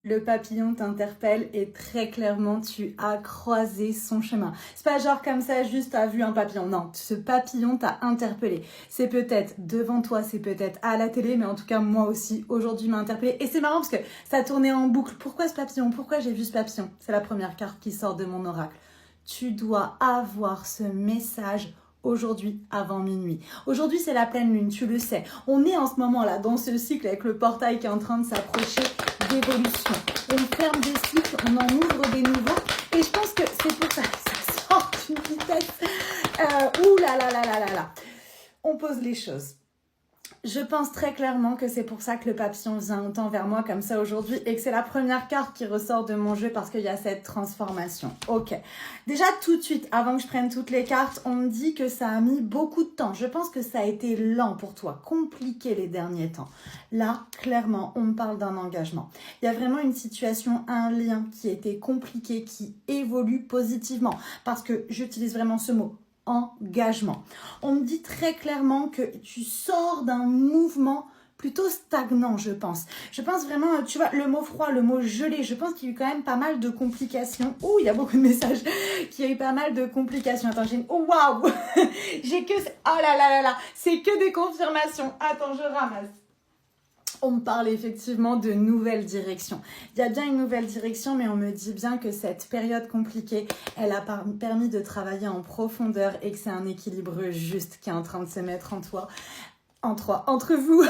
Le papillon t'interpelle et très clairement, tu as croisé son chemin. C'est pas genre comme ça, juste t'as vu un papillon. Non, ce papillon t'a interpellé. C'est peut-être devant toi, c'est peut-être à la télé, mais en tout cas, moi aussi, aujourd'hui, m'a interpellé. Et c'est marrant parce que ça tournait en boucle. Pourquoi ce papillon? Pourquoi j'ai vu ce papillon? C'est la première carte qui sort de mon oracle. Tu dois avoir ce message aujourd'hui avant minuit. Aujourd'hui, c'est la pleine lune, tu le sais. On est en ce moment-là dans ce cycle avec le portail qui est en train de s'approcher d'évolution. On ferme des cycles, on en ouvre des nouveaux. Et je pense que c'est pour ça que ça sort d'une vitesse. Ouh là là là là là là. On pose les choses. Je pense très clairement que c'est pour ça que le papillon vient autant vers moi comme ça aujourd'hui et que c'est la première carte qui ressort de mon jeu parce qu'il y a cette transformation. Ok. Déjà tout de suite, avant que je prenne toutes les cartes, on me dit que ça a mis beaucoup de temps. Je pense que ça a été lent pour toi, compliqué les derniers temps. Là, clairement, on me parle d'un engagement. Il y a vraiment une situation, un lien qui était compliqué, qui évolue positivement parce que j'utilise vraiment ce mot. Engagement. On me dit très clairement que tu sors d'un mouvement plutôt stagnant, je pense. Je pense vraiment, tu vois, le mot froid, le mot gelé, je pense qu'il y a eu quand même pas mal de complications. Ouh, il y a beaucoup de messages. Qu'il y a eu pas mal de complications. Attends, j'ai une... Oh, waouh. J'ai que... Oh là là là là. C'est que des confirmations. Attends, je ramasse. On me parle effectivement de nouvelles directions. Il y a bien une nouvelle direction, mais on me dit bien que cette période compliquée, elle a permis de travailler en profondeur et que c'est un équilibre juste qui est en train de se mettre en toi. Entre vous,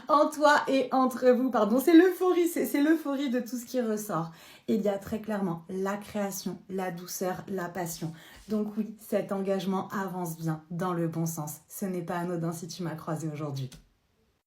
en toi et entre vous, pardon, c'est l'euphorie, c'est l'euphorie de tout ce qui ressort. Et il y a très clairement la création, la douceur, la passion. Donc oui, cet engagement avance bien dans le bon sens. Ce n'est pas anodin si tu m'as croisé aujourd'hui.